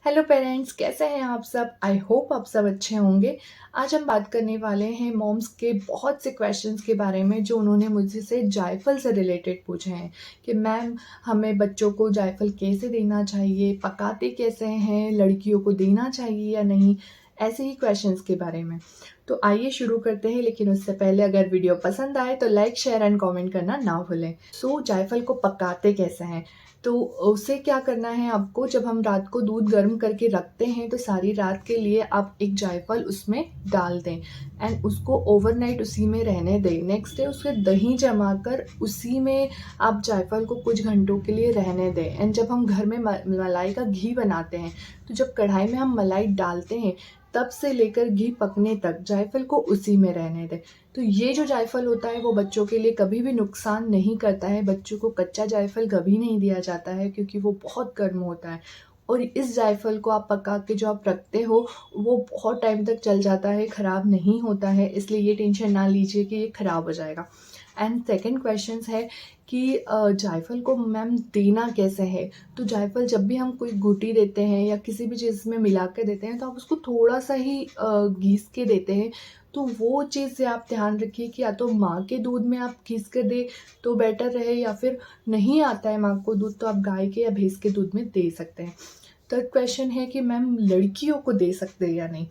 Hello parents, कैसे हैं आप सब। आई होप आप सब अच्छे होंगे। आज हम बात करने वाले हैं मॉम्स के बहुत से क्वेश्चंस के बारे में जो उन्होंने मुझसे से जायफल से रिलेटेड पूछे हैं कि मैम हमें बच्चों को जायफल कैसे देना चाहिए, पकाते कैसे हैं, लड़कियों को देना चाहिए या नहीं, ऐसे ही क्वेश्चंस के बारे में। तो आइए शुरू करते हैं, लेकिन उससे पहले अगर वीडियो पसंद आए तो लाइक शेयर एंड कमेंट करना ना भूलें। जायफल को पकाते कैसे हैं, तो उसे क्या करना है आपको, जब हम रात को दूध गर्म करके रखते हैं तो सारी रात के लिए आप एक जायफल उसमें डाल दें एंड उसको ओवरनाइट उसी में रहने दें। नेक्स्ट डे उसके दही जमा कर उसी में आप जायफल को कुछ घंटों के लिए रहने दें। एंड जब हम घर में मलाई का घी बनाते हैं तो जब कढ़ाई में हम मलाई डालते हैं तब से लेकर घी पकने तक जायफल को उसी में रहने दें। तो ये जो जायफल होता है वो बच्चों के लिए कभी भी नुकसान नहीं करता है। बच्चों को कच्चा जायफल कभी नहीं दिया जाता है क्योंकि वो बहुत गर्म होता है। और इस जायफल को आप पका के जो आप रखते हो वो बहुत टाइम तक चल जाता है, ख़राब नहीं होता है, इसलिए ये टेंशन ना लीजिए कि ये ख़राब हो जाएगा। एंड सेकेंड क्वेश्चन है कि जायफल को मैम देना कैसे है। तो जायफल जब भी हम कोई घुटी देते हैं या किसी भी चीज़ में मिला के देते हैं तो आप उसको थोड़ा सा ही घिस के देते हैं। तो वो चीज़ से आप ध्यान रखिए कि या तो माँ के दूध में आप घिस कर दें तो बेटर रहे, या फिर नहीं आता है माँ को दूध तो आप गाय के या भैंस के दूध में दे सकते हैं। थर्ड क्वेश्चन है कि मैम लड़कियों को दे सकते हैं या नहीं।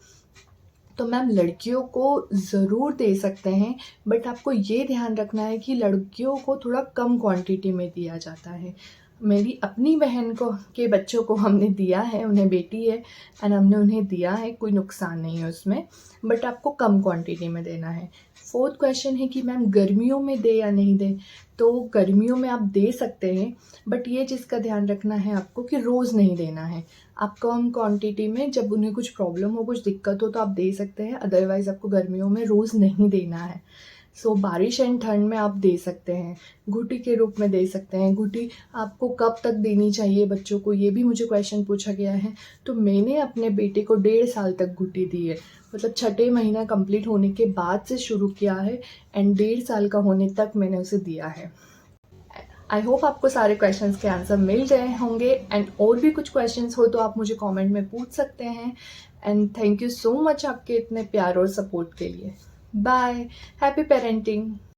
तो मैम लड़कियों को ज़रूर दे सकते हैं, बट आपको ये ध्यान रखना है कि लड़कियों को थोड़ा कम क्वांटिटी में दिया जाता है। मेरी अपनी बहन को के बच्चों को हमने दिया है, उन्हें बेटी है एंड हमने उन्हें दिया है, कोई नुकसान नहीं है उसमें, बट आपको कम क्वांटिटी में देना है। फोर्थ क्वेश्चन है कि मैम गर्मियों में दे या नहीं दे। तो गर्मियों में आप दे सकते हैं, बट ये चीज़ का ध्यान रखना है आपको कि रोज़ नहीं देना है। आप कम क्वांटिटी में, जब उन्हें कुछ प्रॉब्लम हो, कुछ दिक्कत हो तो आप दे सकते हैं, अदरवाइज़ आपको गर्मियों में रोज़ नहीं देना है। बारिश एंड ठंड में आप दे सकते हैं, घुटी के रूप में दे सकते हैं। घुटी आपको कब तक देनी चाहिए बच्चों को, ये भी मुझे क्वेश्चन पूछा गया है। तो मैंने अपने बेटे को 1.5 साल तक घुटी दी है, मतलब छठे महीना कंप्लीट होने के बाद से शुरू किया है एंड 1.5 साल का होने तक मैंने उसे दिया है। आई होप आपको सारे क्वेश्चंस के आंसर मिल गए होंगे एंड और भी कुछ क्वेश्चंस हो तो आप मुझे कमेंट में पूछ सकते हैं। And thank you so much आपके इतने प्यार और सपोर्ट के लिए। बाय। Happy parenting.